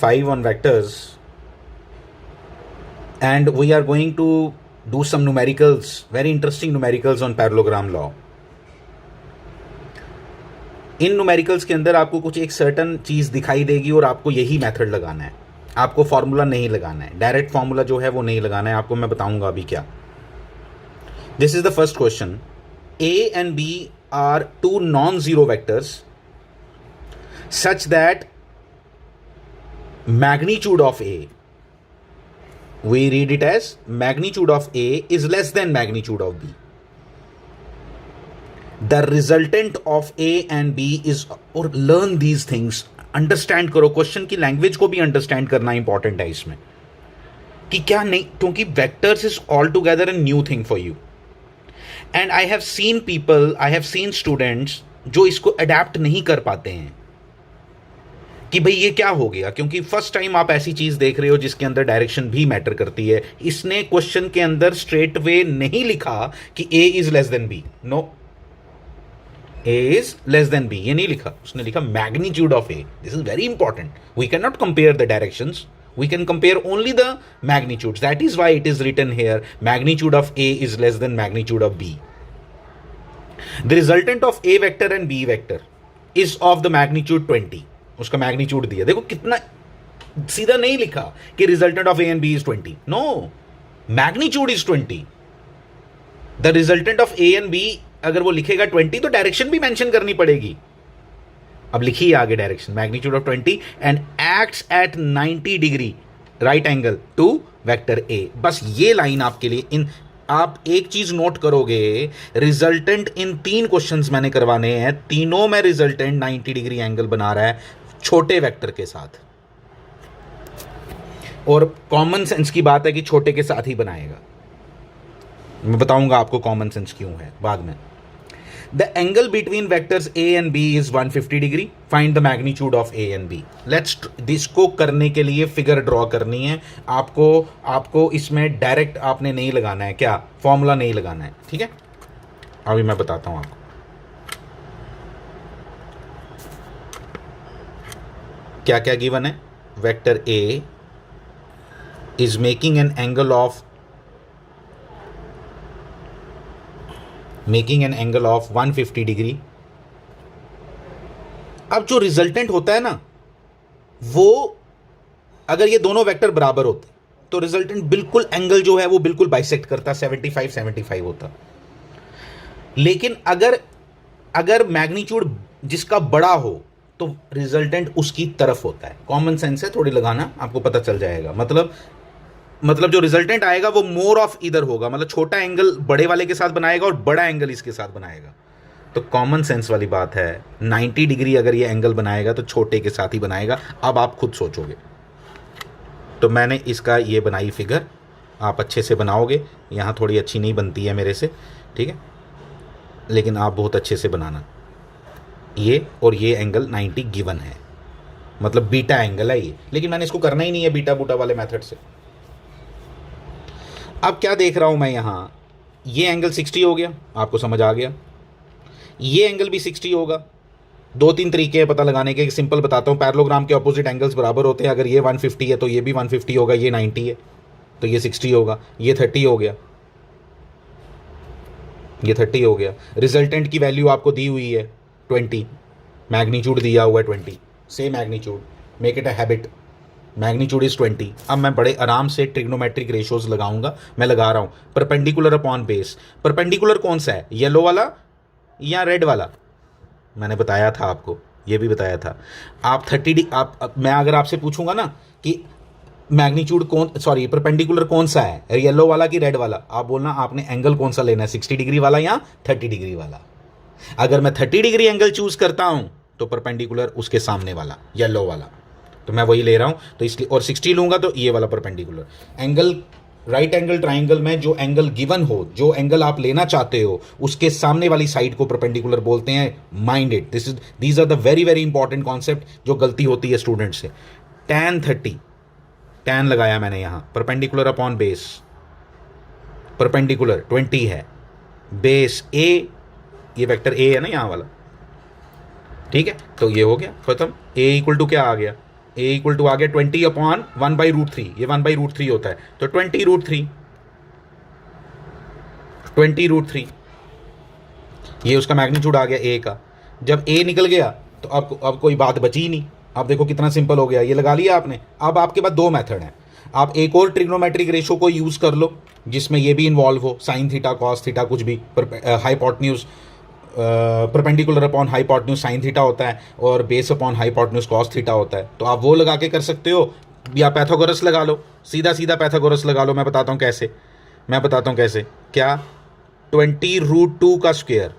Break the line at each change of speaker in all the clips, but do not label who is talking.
5 on vectors, and we are going to do some numericals, very interesting numericals on parallelogram law. In numericals के अंदर आपको कुछ एक certain चीज़ दिखाई देगी और आपको यही मेथड लगाना है, आपको फॉर्मूला नहीं लगाना है, डायरेक्ट फॉर्मूला जो है वो नहीं लगाना है, आपको मैं बताऊंगा अभी क्या. This is the first question. A and B are two non-zero vectors such that magnitude of A, we read it as magnitude of A is less than magnitude of B. The resultant of A and B is, और learn these things, understand करो, question की language को भी understand करना important है इसमें कि क्या नहीं, क्योंकि vectors is all together a new thing for you. And I have seen people, I have seen students जो इसको अडेप्ट नहीं कर पाते हैं कि भाई ये क्या हो गया, क्योंकि फर्स्ट टाइम आप ऐसी चीज देख रहे हो जिसके अंदर डायरेक्शन भी मैटर करती है. इसने क्वेश्चन के अंदर स्ट्रेट वे नहीं लिखा कि A is less than B. No, A is less than B, ये नहीं लिखा, उसने लिखा magnitude of A. This is very important. We cannot compare the directions. We can compare only the magnitudes. That is why it is written here, magnitude of A is less than magnitude of B. The resultant of A vector and B vector is of the magnitude 20. उसका magnitude दिया, देखो कितना सीधा नहीं लिखा कि resultant of A and B is 20. No, magnitude is 20. The resultant of A and B, अगर वो लिखेगा 20 तो डायरेक्शन भी मेंशन करनी पड़ेगी. अब लिखिए आगे direction, magnitude of 20 and acts at 90 degree right angle to vector A. बस ये लाइन आपके लिए, इन आप एक चीज नोट करोगे, रिजल्टेंट इन 3 क्वेश्चंस मैंने करवाने हैं, तीनों में रिजल्टेंट 90 डिग्री एंगल बना रहा है छोटे वेक्टर के साथ. और कॉमन सेंस की बात है कि छोटे के साथ ही बनाएगा. मैं बताऊंगा आपको कॉमन सेंस क्यों है बाद में. The angle between vectors A and B is 150 degree. Find the magnitude of A and B. Let's इसको करने के लिए फिगर ड्रॉ करनी है आपको इसमें डायरेक्ट आपने नहीं लगाना है, क्या फॉर्मूला नहीं लगाना है, ठीक है. अभी मैं बताता हूं आपको. क्या क्या गिवन है. Vector A is making an angle of 150 degree. अब जो रिजल्टेंट होता है ना, वो अगर ये दोनों वेक्टर बराबर होते तो रिजल्टेंट बिल्कुल एंगल जो है वो बिल्कुल बाइसेक्ट करता, 75 होता. लेकिन अगर मैग्नीट्यूड जिसका बड़ा हो तो रिजल्टेंट उसकी तरफ होता है. कॉमन सेंस है, थोड़ी लगाना, आपको पता चल जाएगा. मतलब जो रिजल्टेंट आएगा वो मोर ऑफ इधर होगा, मतलब छोटा एंगल बड़े वाले के साथ बनाएगा और बड़ा एंगल इसके साथ बनाएगा. तो कॉमन सेंस वाली बात है, 90 डिग्री अगर ये एंगल बनाएगा तो छोटे के साथ ही बनाएगा. अब आप खुद सोचोगे. तो मैंने इसका ये बनाई फिगर, आप अच्छे से बनाओगे. यहाँ थोड़ी अच्छी नहीं बनती है मेरे से, ठीक है, लेकिन आप बहुत अच्छे से बनाना. ये और ये एंगल 90 गिवन है, मतलब बीटा एंगल है ये, लेकिन मैंने इसको करना ही नहीं है बीटा बूटा वाले मेथड से. अब क्या देख रहा हूं मैं यहां, ये एंगल 60 हो गया, आपको समझ आ गया. ये एंगल भी 60 होगा. 2-3 तरीके हैं पता लगाने के, सिंपल बताता हूं. पैरेललोग्राम के ऑपोजिट एंगल्स बराबर होते हैं. अगर ये 150 है तो ये भी 150 होगा, ये 90 है तो ये 60 होगा, ये 30 हो गया, ये 30 हो गया. रिजल्टेंट की वैल्यू आपको दी हुई है 20, मैग्नीट्यूड दिया हुआ है 20. से magnitude, make it a habit, magnitude is 20. अब मैं बड़े आराम से ट्रिग्नोमेट्रिक रेशियोज लगाऊंगा. मैं लगा रहा हूं परपेंडिकुलर अपॉन बेस. परपेंडिकुलर कौन सा है, येलो वाला या रेड वाला? मैंने बताया था आपको, ये भी बताया था. आप 30 मैं अगर आपसे पूछूंगा ना कि मैग्नीट्यूड परपेंडिकुलर कौन सा है, येलो वाला कि रेड वाला, आप बोलना आपने एंगल कौन सा लेना है, 60 डिग्री वाला या 30 डिग्री वाला. अगर मैं 30 डिग्री एंगल चूज करता हूं तो परपेंडिकुलर उसके सामने वाला, येलो वाला, तो मैं वही ले रहा हूं. तो इसलिए, और 60 लूंगा तो ये वाला perpendicular angle. Right angle triangle में जो एंगल गिवन हो, जो एंगल आप लेना चाहते हो, उसके सामने वाली साइड को परपेंडिकुलर बोलते हैं. Mind it, these are the very very important concept जो गलती होती है स्टूडेंट से. tan 30, tan लगाया मैंने यहां, परपेंडिकुलर अपॉन बेस, परपेंडिकुलर 20 है, बेस a, ये वेक्टर a है ना यहां वाला, ठीक है. तो ये हो गया खत्म. a इक्वल टू क्या आ गया, ए इक्वल टू आ गया 20 अपॉन 1/√3, ये 1/√3 होता है, तो 20√3, 20√3 ये उसका मैग्नीट्यूड आ गया ए का। जब ए निकल गया तो अब कोई बात बची ही नहीं। अब देखो कितना सिंपल हो गया, ये लगा लिया आपने। अब आपके पास दो मेथड हैं, आप एक और ट्रिग्नोमेट्रिक रेशो को यूज़ कर लो जिसमें ये भी इन्वॉल्व हो, साइन थीटा कॉस थीटा कुछ भी, hypotenuse perpendicular upon hypotenuse sine theta होता है और base upon hypotenuse cos theta होता है, तो आप वो लगा के कर सकते हो, या पैथागोरस लगा लो, सीधा सीधा पैथागोरस लगा लो। मैं बताता हूँ कैसे। क्या 20√2 का स्क्वायर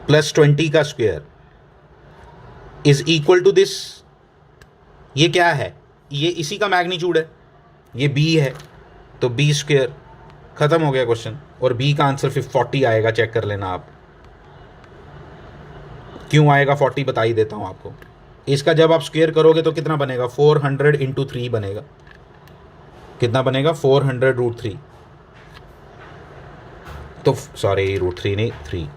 प्लस 20 का square is equal to this, ये क्या है, ये इसी का मैग्नीट्यूड है, ये b है, तो b स्क्वायर, खत्म हो गया क्वेश्चन। और b का आंसर फिर 40 आएगा, चेक कर लेना आप। क्यों आएगा 40 बता ही देता हूं आपको। इसका जब आप स्क्वायर करोगे तो कितना बनेगा, 400 इंटू 3 बनेगा। कितना बनेगा, 400√3, तो सॉरी √3 नहीं 3,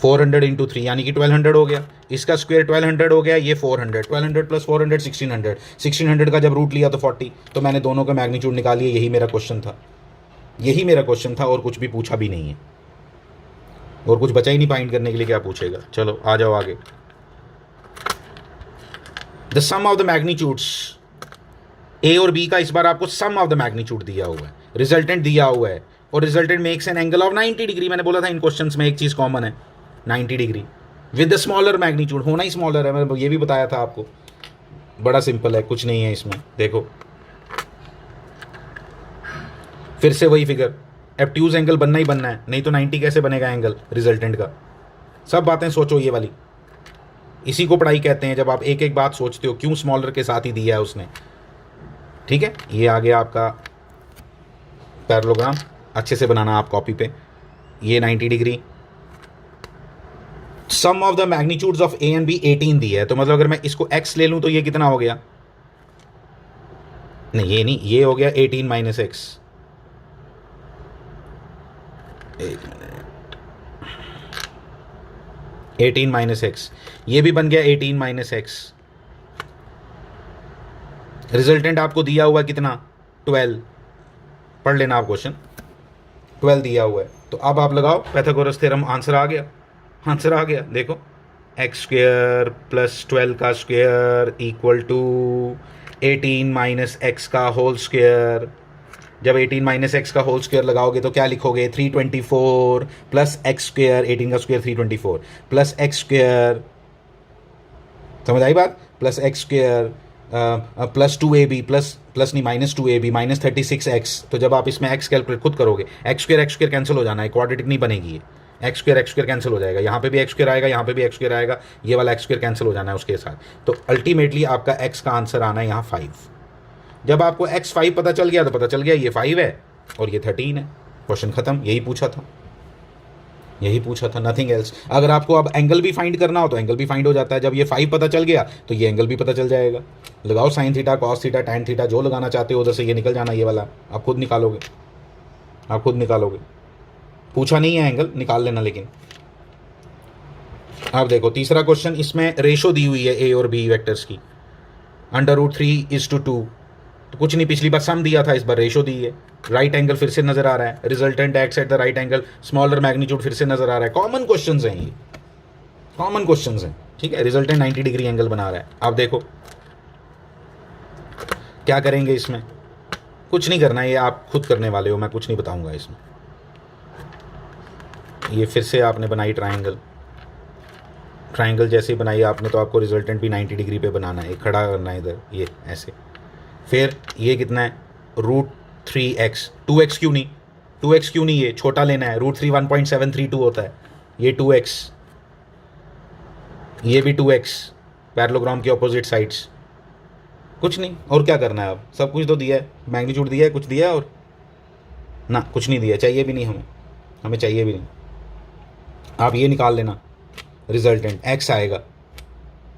400 इंटू 3 यानी कि 1200 हो गया। इसका स्क्वायर 1200 हो गया, ये 400, 1200 प्लस 400 1600, 1600 का जब रूट लिया तो 40, तो मैंने दोनों का मैग्नीट्यूड निकाल लिया। यही मेरा क्वेश्चन था, और कुछ भी पूछा भी नहीं है, और कुछ बचा ही नहीं फाइंड करने के लिए, क्या पूछेगा। चलो आ जाओ आगे। The sum of the magnitudes A और बी का, इस बार आपको सम ऑफ द मैग्नीट्यूड दिया हुआ है, रिजल्टेंट दिया हुआ है, और resultant makes an angle of 90 degree. मैंने बोला था इन क्वेश्चंस में एक चीज़ कॉमन है, 90 degree with the smaller magnitude, होना ही स्मॉलर है, मैंने ये भी बताया था आपको। बड़ा सिंपल है, कुछ नहीं है इसमें। देखो फिर से वही फिगर, एब्ट्यूज एंगल बनना ही बनना है, नहीं तो 90 कैसे बनेगा एंगल रिजल्टेंट का। सब बातें सोचो ये वाली, इसी को पढ़ाई कहते हैं, जब आप एक एक बात सोचते हो, क्यों स्मॉलर के साथ ही दिया है उसने। ठीक है, ये आ गया आपका पैरेललोग्राम, अच्छे से बनाना आप कॉपी पे। ये 90 degree, sum of the magnitudes of A and B 18 दी है, तो मतलब अगर मैं इसको x ले लूं तो ये कितना हो गया, नहीं ये नहीं, ये हो गया 18 माइनस एक्स। एक मिनट, 18 माइनस एक्स, ये भी बन गया 18 माइनस एक्स। रिजल्टेंट आपको दिया हुआ कितना, 12, पढ़ लेना आप क्वेश्चन, 12 दिया हुआ है। तो अब आप लगाओ पैथागोरस थ्योरम, आंसर आ गया। देखो एक्स स्क्वायर प्लस 12 का square equal to 18 minus X का होल स्क्वायर। जब 18 माइनस एक्स का होल स्क्वायर लगाओगे तो क्या लिखोगे, 324 प्लस एक्स स्क्वायर, 18 का स्क्वायर 324 प्लस एक्स स्क्वायर, समझ आई बात, plus x square plus 2ab plus नहीं माइनस 2ab माइनस 36x। तो जब आप इसमें x कैलकुलेट खुद करोगे, एक्स स्क्वायर कैंसिल हो जाना है, क्वाड्रेटिक नहीं बनेगी ये, एक्स स्क्वायर कैंसिल हो जाएगा, यहाँ पे भी एक्स स्क्वायर आएगा, यहाँ पे भी एक्स स्क्वायर आएगा, ये वाला एक्स स्क्वायर कैंसिल हो जाना है उसके साथ। तो अल्टीमेटली आपका x का आंसर आना है यहाँ 5। जब आपको x 5 पता चल गया तो पता चल गया ये 5 है और ये 13 है, क्वेश्चन खत्म। यही पूछा था, नथिंग एल्स। अगर आपको अब एंगल भी फाइंड करना हो तो एंगल भी फाइंड हो जाता है, जब ये 5 पता चल गया तो ये एंगल भी पता चल जाएगा। लगाओ sine theta cos theta tan theta, जो लगाना चाहते हो उधर से ये निकल जाना, ये वाला आप खुद निकालोगे, पूछा नहीं है एंगल, निकाल लेना। लेकिन अब देखो तीसरा क्वेश्चन, इसमें रेशो दी हुई है ए और बी वेक्टर्स की, √3:2, तो कुछ नहीं, पिछली बार सम दिया था, इस बार रेशो दी है। राइट एंगल फिर से नजर आ रहा है, resultant x at the right angle, smaller magnitude फिर से नजर आ रहा है। कॉमन क्वेश्चंस हैं ये, ठीक है। रिजल्टेंट 90 डिग्री एंगल बना रहा है। अब देखो क्या करेंगे इसमें, कुछ नहीं करना है, ये आप खुद करने वाले हो, मैं कुछ नहीं बताऊंगा इसमें। ये फिर से आपने बनाई ट्राइंगल जैसे बनाई आपने, तो आपको रिजल्टेंट भी 90 डिग्री पे बनाना है, खड़ा करना है इधर, ये ऐसे। फिर ये कितना है, √3x, 2x क्यों नहीं, ये छोटा लेना है, √3 1.732 होता है, ये 2x, ये भी 2x, पैरेललोग्राम की ऑपोजिट साइड्स। कुछ नहीं, और क्या करना है, अब सब कुछ तो दिया है, मैग्नीट्यूड दिया है, कुछ दिया है और ना, कुछ नहीं दिया, चाहिए भी नहीं हमें चाहिए भी नहीं। आप ये निकाल लेना, रिजल्टेंट x आएगा,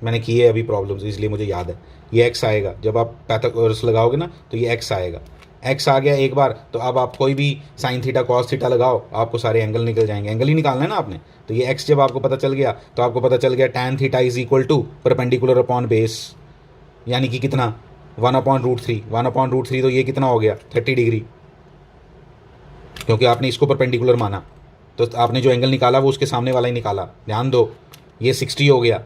मैंने किए अभी प्रॉब्लम्स इसलिए मुझे याद है, ये x आएगा। जब आप पैथागोरस लगाओगे ना तो ये x आएगा, एक्स आ गया एक बार, तो अब आप कोई भी साइन थीटा कॉस थीटा लगाओ, आपको सारे एंगल निकल जाएंगे। एंगल ही निकालना है ना आपने, तो ये एक्स जब आपको पता चल गया तो आपको पता चल गया tan theta is equal to perpendicular upon base, यानी कि कितना 1/√3। 1/√3 तो ये कितना हो गया 30 डिग्री, क्योंकि आपने इसको परपेंडिकुलर माना, तो आपने जो एंगल निकाला वो उसके सामने वाला ही निकाला। ध्यान दो, ये 60 हो गया,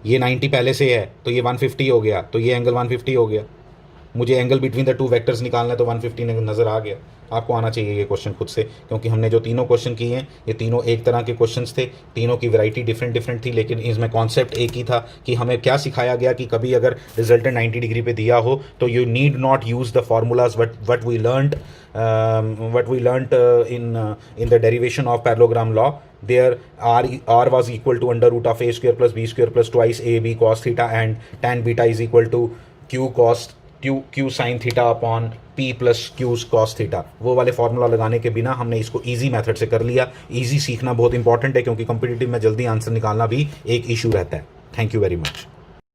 ये 90 पहले से है तो ये 150 हो गया, तो ये एंगल 150 हो गया। मुझे angle between the two vectors निकालना है तो 150 नज़र आ गया। आपको आना चाहिए ये क्वेश्चन खुद से, क्योंकि हमने जो तीनों क्वेश्चन किए हैं ये तीनों एक तरह के क्वेश्चंस थे, तीनों की वैरायटी डिफरेंट थी, लेकिन इसमें कॉन्सेप्ट एक ही था कि हमें क्या सिखाया गया कि कभी अगर रिजल्टेंट 90 डिग्री पे दिया हो तो you need not use the formulas what we learned in the derivation of parallelogram law. There r was equal to under root of a square plus b square plus twice ab cos theta, and tan beta is equal to q sin theta upon p plus q cos theta। वो वाले formula लगाने के बिना हमने इसको easy method से कर लिया। इजी सीखना बहुत इंपॉर्टेंट है, क्योंकि कॉम्पिटिटिव में जल्दी आंसर निकालना भी एक इशू रहता है। Thank you very much.